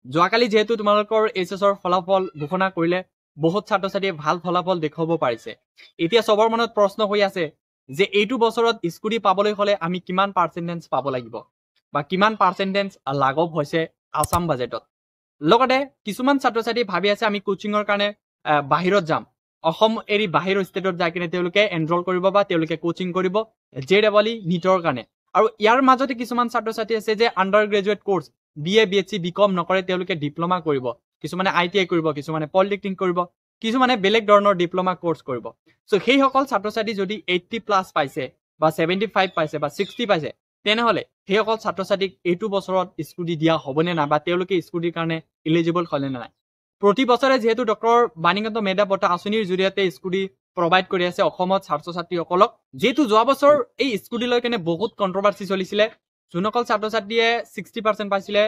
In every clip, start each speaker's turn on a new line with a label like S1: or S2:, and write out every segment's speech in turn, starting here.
S1: যোৱাকালি যেহেতু তোমালোকৰ এইচএছৰ ফলাফল ঘোষণা কৰিলে বহুত ছাত্ৰ-ছাত্ৰীয়ে ভাল ফলাফল দেখাব পাৰিছে এতিয়া সবৰ মনত প্ৰশ্ন হৈ আছে যে এইটো বছৰত স্কুটি পাবলৈ হলে আমি কিমান পাৰ্চেন্টেজ পাব লাগিব বা কিমান পাৰ্চেন্টেজ লাঘৱ হৈছে আসাম বাজেটত লগতে কিছুমান ছাত্ৰ-ছাত্ৰী ভাবি আছে আমি কোচিংৰ কাৰণে বাহিৰত যাম অসম এৰি বাহিৰৰ ষ্টেটত যাই কিনে তেওঁলোকে এনৰোল কৰিব বা তেওঁলোকে কোচিং কৰিব জেডাবলি নিটৰ কাৰণে আৰু ইয়াৰ মাজতে কিছুমান ছাত্ৰ-ছাত্ৰী আছে যে under graduate course BA BSc BCom নকৰে তেওঁলোকে ডিপ্লোমা কৰিব কিছুমানে ITI কৰিব কিছুমানে পলিটেকনিক কৰিব কিছুমানে বেলেগ ধৰণৰ ডিপ্লোমা কোৰ্স কৰিব সো সেই সকল ছাত্ৰ-ছাত্ৰী যদি 80+ পাইছে বা 75 পাইছে বা 60 পাইছে তেনেহলে সেই সকল ছাত্ৰ-ছাত্ৰীক এইটো বছৰত স্কুটি দিয়া হ'বনে না বা তেওঁলোকে স্কুটিৰ কাৰণে এলিজিবল হলে না নাই প্ৰতি বছৰে যেহেতু ডক্টৰ বাণীকান্ত মেধা বঁটা আঁচনিৰ জৰিয়তে স্কুটি প্ৰভাইড কৰি আছে অসমত ছাত্ৰ-ছাত্ৰীসকলক যেহেতু যোৱা বছৰ এই স্কুটি লৈ কেনে বহুত কন্ট্ৰভাৰ্সি চলিছিলে যোনসকল ছাত্ৰ-ছাত্ৰীয়ে 60% পাইছিলে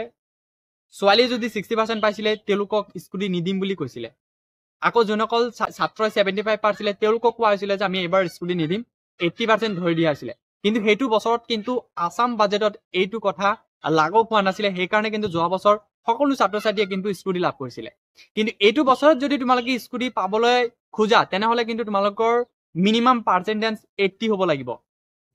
S1: ছোৱালীয়ে যদি 60% পাইছিলে তেওঁলোকক স্কুটি নিদিম বুলি কৈছিলে আকৌ যোনসকল ছাত্ৰই 75 পাইছিলে তেওঁলোকক কোৱা হৈছিলে যে আমি এবাৰ স্কুটি নিদিম 80% ধৰি দিয়া হৈছিলে কিন্তু হেতু বছৰত কিন্তু আসাম বাজেটত এইটো কথা লাগু হোৱা নাছিলে সেই কাৰণে কিন্তু যোৱা বছৰ সকলো ছাত্ৰ-ছাত্ৰীয়ে কিন্তু স্কুটি লাভ কৰিছিলে কিন্তু এইটো বছৰত যদি তোমালোকে স্কুটি পাবলৈ খোজা তেনেহলে কিন্তু তোমালোকৰ মিনিমাম পাৰ্চেন্টেজ 80 হ'ব লাগিব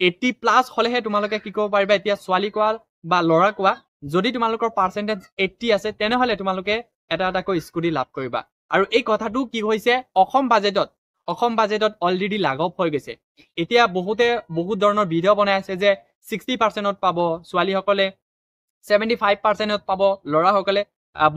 S1: 80+ হলেহে তোমালোকে কি কৰিব পাৰিবা এতিয়া ছোৱালী কোৱা বা ল'ৰা কোৱা যদি তোমালোকৰ পাৰ্চেন্টেজ 80 আছে তেনেহলে তোমালোকে এটাকৈ স্কুটি লাভ কৰিবা আৰু এই কথাটো কি হৈছে অসম বাজেটত অলৰেডি লাগব হৈ গৈছে এতিয়া বহুত ধৰণৰ ভিডিও বনাই আছে যে 60%ত পাব ছোৱালী সকলে 75%ত পাব ল'ৰা সকলে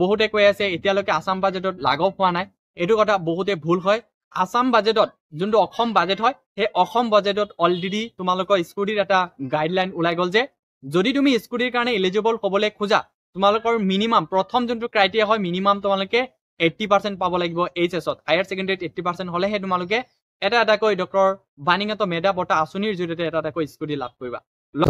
S1: বহুতে কৈ আছে এতিয়ালৈকে আসাম বাজেটত লাগব হোৱা নাই এটো কথা বহুতে ভুল হয় আসাম বাজেটত যোনটো অসম বাজেট হয় হে অসম বাজেটত অলৰেডি তোমালোকৰ স্কুটিৰ এটা গাইডলাইন ওলাই গল যে যদি তুমি স্কুটিৰ কাৰণে এলিজিবল হ'বলৈ খোজা তোমালোকৰ মিনিমাম প্ৰথম যোনটো ক্ৰাইটেৰিয়া হয় মিনিমাম তোমালোকে 80% পাব লাগিব এইচএছত হায়াৰ সেকেন্ডাৰীত 80% হলেহে তোমালোকে এটাকৈ ডক্টৰ বাণীকান্ত মেধা বঁটা আঁচনিৰ জৰিয়তে এটাকৈ স্কুটি লাভ কৰিবা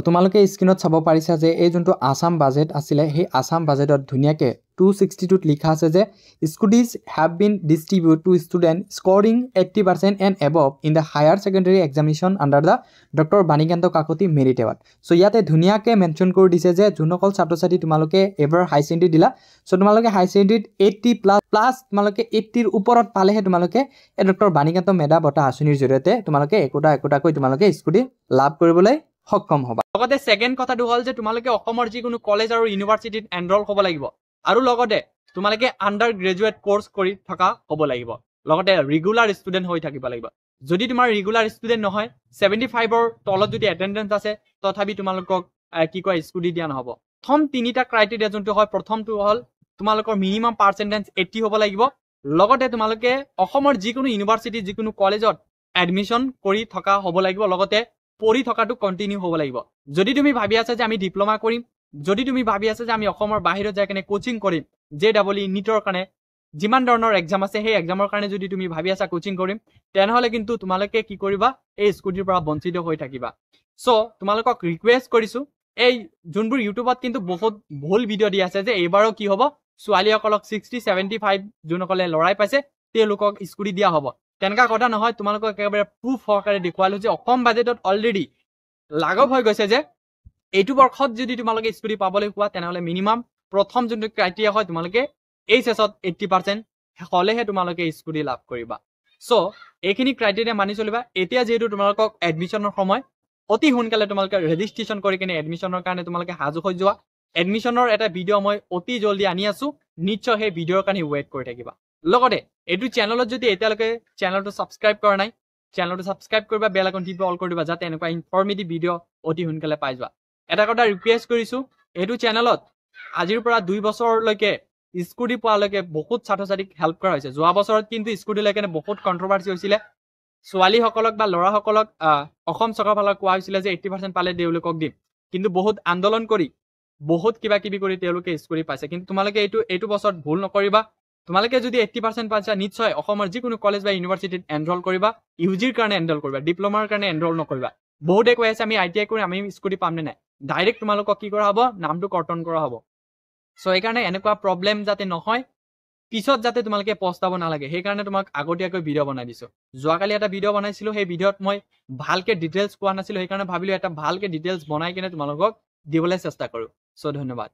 S2: তোমালোকে স্ক্ৰিনত চাব পাৰিছা যে এই যোনটো আসাম বাজেট আছিলে সেই আসাম বাজেটত ধুনিয়াকে 262 লিখা আছে যে scooties have been distribute to student scoring 80% and above in the higher secondary examination under the doctor Banikanta Kakati merit award so ইয়াতে ধুনিয়াকে মেনশন কৰি দিছে যে যোনসকল ছাত্ৰ-ছাত্ৰী তোমালোকে এবাৰ হাই সেকেন্ডাৰী দিলা সো তোমালোকে হাই সেকেন্ডাৰীত 80+ তোমালোকে 80 ৰ ওপৰত পালেহে তোমালোকে এই ডক্টৰ বাণীকান্ত মেধা বঁটা আঁচনিৰ জৰিয়তে তোমালোকে একোটাকৈ তোমালোকে স্কুটি লাভ কৰিবলৈ সক্ষম হবা
S1: লগতে সেকেন্ড কথাটো হল যে তোমালোকে অসমৰ যিকোনো কলেজ আৰু ইউনিভাৰ্সিটিত এনৰোল হ'ব লাগিব আৰু লগতে তোমালোকে আন্ডাৰ গ্ৰেজুৱেট কোৰ্স কৰি থকা হ'ব লাগিব লগতে ৰেগুলাৰ ষ্টুডেন্ট হৈ থাকিব লাগিব যদি তোমাৰ ৰেগুলাৰ ষ্টুডেন্ট নহয় 75 ৰ তলত যদি এটেন্ডেন্স আছে তথাপি তোমালোকক কি কয় স্কুটি দিয়া নহব প্ৰথম তিনিটা ক্ৰাইটেৰিয়া যোনটো হয় প্ৰথমটো হল তোমালোকৰ মিনিমাম পাৰ্চেন্টেজ 80 হ'ব লাগিব লগতে তোমালোকে অসমৰ যিকোনো ইউনিভাৰ্সিটি যিকোনো কলেজত এডমিশন কৰি থকা হ'ব লাগিব লগতে পঢ়ি থকাটো কন্টিনিউ হ'ব লাগিব যদি তুমি ভাবি আছা যে আমি ডিপ্লোমা কৰিম যদি তুমি ভাবি আছা যে আমি অসমৰ বাহিৰত যাই কেনে কোচিং কৰিম জেডাবলি নিটৰ কাৰণে যিমান ধৰণৰ এক্সাম আছে সেই এক্সামৰ কাৰণে যদি তুমি ভাবি আছা কোচিং কৰিম তেনেহলে কিন্তু তোমালোকে কি কৰিবা এই স্কুটিৰ পৰা বঞ্চিত হৈ থাকিবা সো তোমালোকক ৰিকুৱেষ্ট কৰিছো এই যোনবোৰ ইউটিউবত কিন্তু বহুত ভুল ভিডিও দি আছে যে এইবাৰো কি হ'ব ছোৱালীসকলক 60 75 যোনসকলে লৰাই পাইছে তেওঁলোকক স্কুটি দিয়া হ'ব তেনেকা কথা নহয় তোমালোকক একেবাৰে প্ৰুফ সহকাৰে দেখুৱালো যে অসম বাজেটত অলৰেডি লাগব হৈ গৈছে যে এইটো বৰ্ষত যদি তোমালোকে স্কুটি পাবলৈ কোৱা তেনেহলে মিনিমাম প্ৰথম যোনটো ক্ৰাইটেৰিয়া হয় তোমালোকে এইচএছত 80% হলেহে তোমালোকে স্কুটি লাভ কৰিবা সো এইখিনি ক্ৰাইটেৰিয়া মানি চলিবা এতিয়া যেহেতু তোমালোকক এডমিশনৰ সময় অতি সোনকালে তোমালোকে ৰেজিষ্ট্ৰেচন কৰি কিনে এডমিশনৰ কাৰণে তোমালোকে হাজু হৈ যোৱা এডমিশনৰ এটা ভিডিও মই অতি জলদি আনি আছো নিশ্চয় সেই ভিডিওৰ কাৰণে ওয়েট কৰি থাকিবা লগতে এইটো চেনেলত যদি এতিয়ালৈকে চেনেলটো সাবস্ক্ৰাইব কৰা নাই চেনেলটো সাবস্ক্ৰাইব কৰিবা বেল আইকন টিপি অল কৰি দিবা যাতে এনেকুৱা ইনফৰমেটিভ ভিডিও অতি সোনকালে পাই যোৱা এটা কথা ৰিকুৱেষ্ট কৰিছো এইটো চেনেলত আজিৰ পৰা 2 বছৰলৈকে স্কুটি পোৱালৈকে বহুত ছাত্ৰ-ছাত্ৰীক হেল্প কৰা হৈছে যোৱা বছৰত কিন্তু স্কুটি লৈকে বহুত কন্ট্ৰভাৰ্সি হৈছিলে ছোৱালী সকলক বা ল'ৰা সকলক অসম চৰকাৰৰ ফালৰ কোৱা হৈছিলে যে 80% পালে তেওঁলোকক দিম কিন্তু বহুত আন্দোলন কৰি বহুত কিবা কিবি কৰি তেওঁলোকে স্কুটি পাইছে কিন্তু তোমালোকে এইটো বছৰত ভুল নকৰিবা তোমালোকে যদি 80% পাইছা নিশ্চয় অসমৰ যিকোনো কলেজ বা ইউনিভাৰ্সিটিত এনৰোল কৰিবা ইউজিৰ কাৰণে এনৰোল কৰিবা ডিপ্লোমাৰ কাৰণে এনৰোল নকৰিবা বহুতে কৈ আছে আমি আইটিআই কৰি আমি স্কুটি পাম নে নাই ডাইৰেক্ট তোমালোকক কি কৰা হ'ব নামটো কৰ্তন কৰা হ'ব সো এই কাৰণে এনেকুৱা প্ৰবলেম যাতে নহয় পিছত যাতে তোমালোকে পস্তাব নালাগে সেই কাৰণে তোমাক আগতীয়াকৈ ভিডিও বনাই দিছো যোৱাকালি এটা ভিডিও বনাইছিলো সেই ভিডিওত মই ভালকে ডিটেইলছ কোৱা নাছিলো সেই কাৰণে ভাবিলো এটা ভালকে ডিটেইলছ বনাই কিনে তোমালোকক দিবলৈ চেষ্টা কৰো সো ধন্যবাদ